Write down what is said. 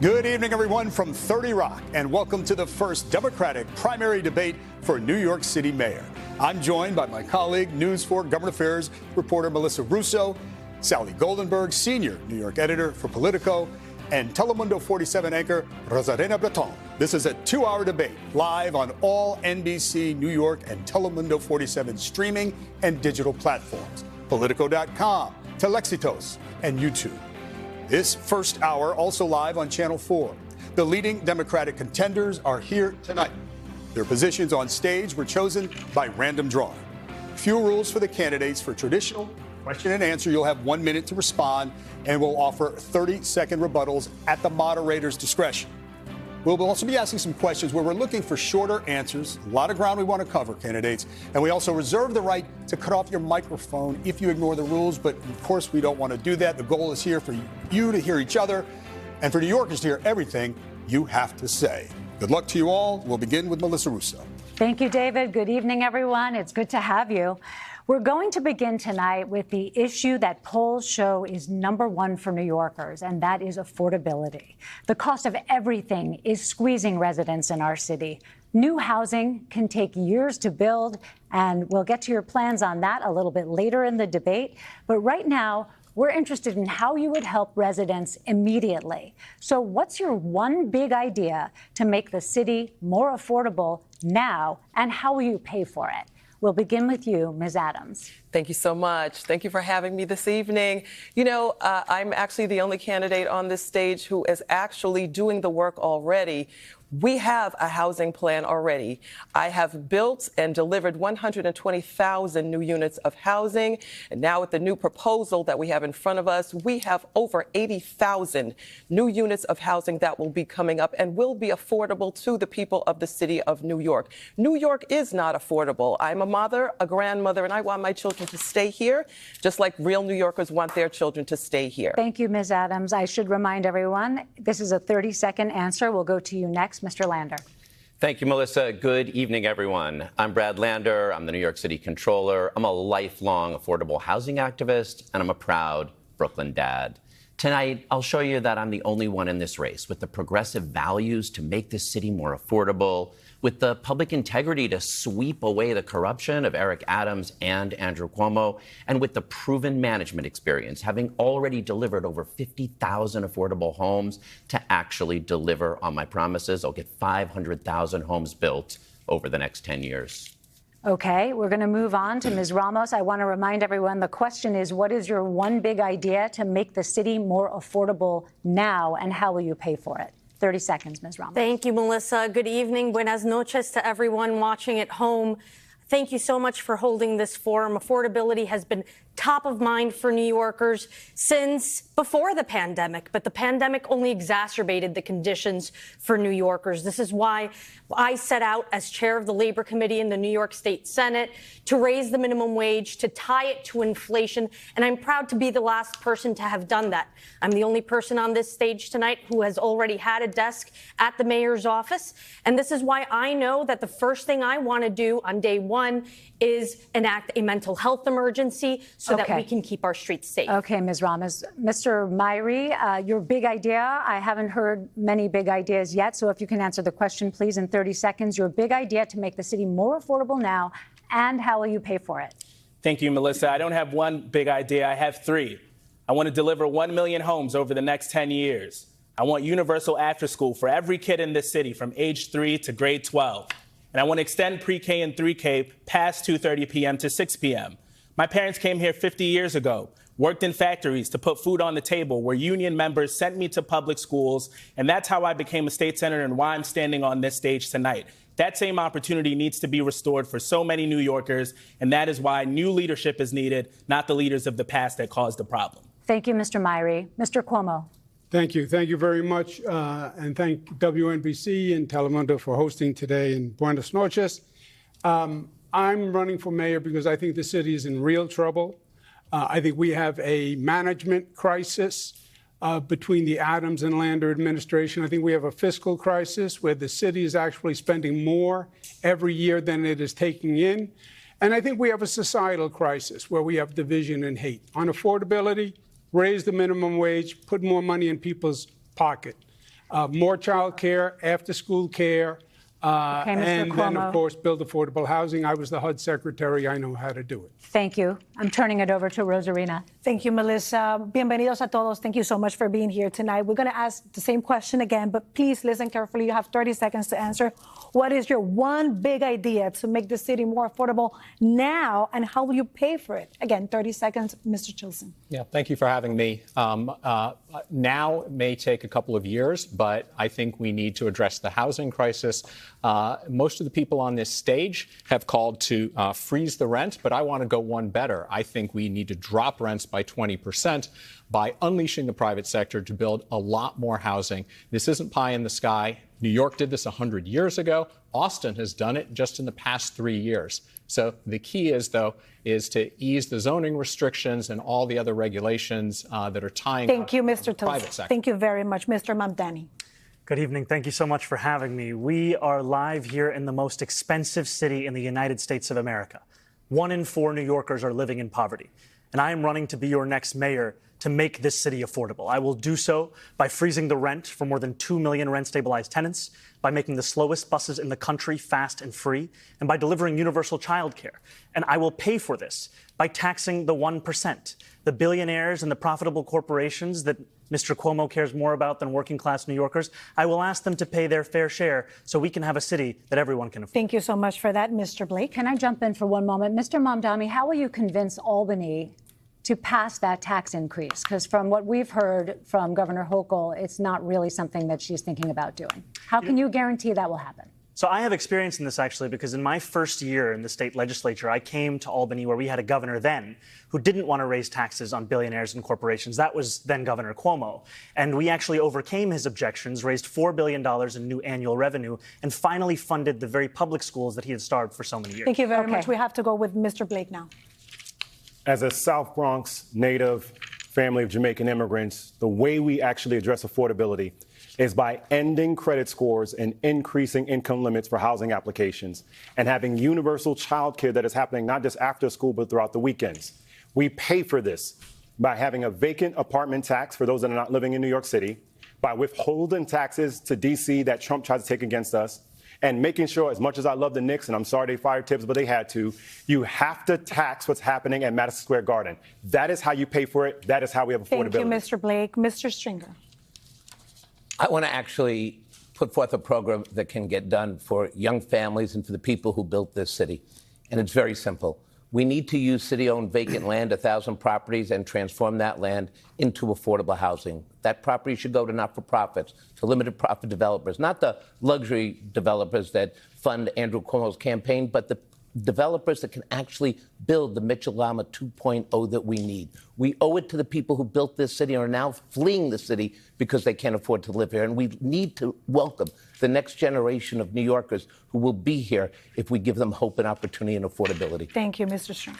Good evening, everyone, from 30 Rock, and welcome to the first Democratic primary debate for New York City mayor. I'm joined by my colleague, News 4 Government Affairs reporter Melissa Russo, Sally Goldenberg, senior New York editor for Politico, and Telemundo 47 anchor Rosarena Breton. This is a 2-hour debate live on all NBC New York and Telemundo 47 streaming and digital platforms, Politico.com, Telexitos, and YouTube. This first hour also live on Channel 4. The leading Democratic contenders are here tonight. Their positions on stage were chosen by random drawing. Few rules for the candidates. For traditional question and answer, you'll have 1 minute to respond, and we'll offer 30-second rebuttals at the moderator's discretion. We'll also be asking some questions where we're looking for shorter answers. A lot of ground we want to cover, candidates. And we also reserve the right to cut off your microphone if you ignore the rules. But, of course, we don't want to do that. The goal is here for you to hear each other and for New Yorkers to hear everything you have to say. Good luck to you all. We'll begin with Melissa Russo. Thank you, David. Good evening, everyone. It's good to have you. We're going to begin tonight with the issue that polls show is #1 for New Yorkers, and that is affordability. The cost of everything is squeezing residents in our city. New housing can take years to build, and we'll get to your plans on that a little bit later in the debate. But right now, we're interested in how you would help residents immediately. So what's your one big idea to make the city more affordable now, and how will you pay for it? We'll begin with you, Ms. Adams. Thank you so much. Thank you for having me this evening. You know, I'm actually the only candidate on this stage who is actually doing the work already. We have a housing plan already. I have built and delivered 120,000 new units of housing. And now with the new proposal that we have in front of us, we have over 80,000 new units of housing that will be coming up and will be affordable to the people of the city of New York. New York is not affordable. I'm a mother, a grandmother, and I want my children to stay here, just like real New Yorkers want their children to stay here. Thank you, Ms. Adams. I should remind everyone, this is a 30-second answer. We'll go to you next. Mr. Lander. Thank you, Melissa. Good evening, everyone. I'm Brad Lander. I'm the New York City Controller. I'm a lifelong affordable housing activist, and I'm a proud Brooklyn dad. Tonight, I'll show you that I'm the only one in this race with the progressive values to make this city more affordable, with the public integrity to sweep away the corruption of Eric Adams and Andrew Cuomo, and with the proven management experience, having already delivered over 50,000 affordable homes to actually deliver on my promises. I'll get 500,000 homes built over the next 10 years. Okay, we're going to move on to Ms. Ramos. I want to remind everyone the question is, what is your one big idea to make the city more affordable now, and how will you pay for it? 30 seconds, Ms. Ramos. Thank you, Melissa. Good evening. Buenas noches to everyone watching at home. Thank you so much for holding this forum. Affordability has been top of mind for New Yorkers since before the pandemic, but the pandemic only exacerbated the conditions for New Yorkers. This is why I set out as chair of the Labor Committee in the New York State Senate to raise the minimum wage, to tie it to inflation, and I'm proud to be the last person to have done that. I'm the only person on this stage tonight who has already had a desk at the mayor's office, and this is why I know that the first thing I want to do on day one is enact a mental health emergency so that we can keep our streets safe. Okay, Ms. Ramos. Mr. Myrie, your big idea, I haven't heard many big ideas yet, so if you can answer the question, please, in 30 seconds. Your big idea to make the city more affordable now, and how will you pay for it? Thank you, Melissa. I don't have one big idea. I have three. I want to deliver 1 million homes over the next 10 years. I want universal after school for every kid in this city from age 3 to grade 12. And I want to extend pre-K and 3K past 2:30 p.m. to 6 p.m. My parents came here 50 years ago, worked in factories to put food on the table, where union members sent me to public schools, and that's how I became a state senator and why I'm standing on this stage tonight. That same opportunity needs to be restored for so many New Yorkers, and that is why new leadership is needed, not the leaders of the past that caused the problem. Thank you, Mr. Myrie. Mr. Cuomo. Thank you. Thank you very much. And thank WNBC and Telemundo for hosting today, and buenas noches. I'm running for mayor because I think the city is in real trouble. I think we have a management crisis between the Adams and Lander administration. I think we have a fiscal crisis where the city is actually spending more every year than it is taking in. And I think we have a societal crisis where we have division and hate. On affordability, raise the minimum wage, put more money in people's pocket. more child care, after-school care, Okay, Mr. and then, Cuomo. of course, build affordable housing. I was the HUD secretary. I know how to do it. Thank you. I'm turning it over to Rosarina. Thank you, Melissa. Bienvenidos a todos. Thank you so much for being here tonight. We're going to ask the same question again, but please listen carefully. You have 30 seconds to answer. What is your one big idea to make the city more affordable now, and how will you pay for it? Again, 30 seconds, Mr. Chilson. Yeah, thank you for having me. Now it may take a couple of years, but I think we need to address the housing crisis. Most of the people on this stage have called to freeze the rent, but I want to go one better. I think we need to drop rents by 20% by unleashing the private sector to build a lot more housing. This isn't pie in the sky. New York did this 100 years ago. Austin has done it just in the past 3 years. So the key is, though, is to ease the zoning restrictions and all the other regulations that are tying Thank you, Mr. the private Chilson. sector. Thank you very much, Mr. Mamdani. Good evening. Thank you so much for having me. We are live here in the most expensive city in the United States of America. 1 in 4 New Yorkers are living in poverty. And I am running to be your next mayor to make this city affordable. I will do so by freezing the rent for more than 2 million rent-stabilized tenants, by making the slowest buses in the country fast and free, and by delivering universal childcare. And I will pay for this by taxing the 1%, the billionaires and the profitable corporations that Mr. Cuomo cares more about than working-class New Yorkers. I will ask them to pay their fair share so we can have a city that everyone can afford. Thank you so much for that, Mr. Blake. Can I jump in for one moment? Mr. Mamdani, how will you convince Albany to pass that tax increase? Because from what we've heard from Governor Hochul, it's not really something that she's thinking about doing. How can you guarantee that will happen? So I have experience in this, actually, because in my first year in the state legislature, I came to Albany, where we had a governor then who didn't want to raise taxes on billionaires and corporations. That was then Governor Cuomo. And we actually overcame his objections, raised $4 billion in new annual revenue, and finally funded the very public schools that he had starved for so many years. Thank you very much. We have to go with Mr. Blake now. As a South Bronx native family of Jamaican immigrants, the way we actually address affordability is by ending credit scores and increasing income limits for housing applications and having universal child care that is happening not just after school, but throughout the weekends. We pay for this by having a vacant apartment tax for those that are not living in New York City, by withholding taxes to D.C. that Trump tried to take against us, and making sure, as much as I love the Knicks, and I'm sorry they fired Tibbs, but they had to, you have to tax what's happening at Madison Square Garden. That is how you pay for it. That is how we have affordability. Thank you, Mr. Blake. Mr. Stringer. I want to actually put forth a program that can get done for young families and for the people who built this city. And it's very simple. We need to use city-owned vacant land, 1,000 properties, and transform that land into affordable housing. That property should go to not-for-profits, to limited profit developers, not the luxury developers that fund Andrew Cuomo's campaign, but the developers that can actually build the Mitchell-Lama 2.0 that we need. We owe it to the people who built this city and are now fleeing the city because they can't afford to live here. And we need to welcome the next generation of New Yorkers who will be here if we give them hope and opportunity and affordability. Thank you, Mr. Stringer.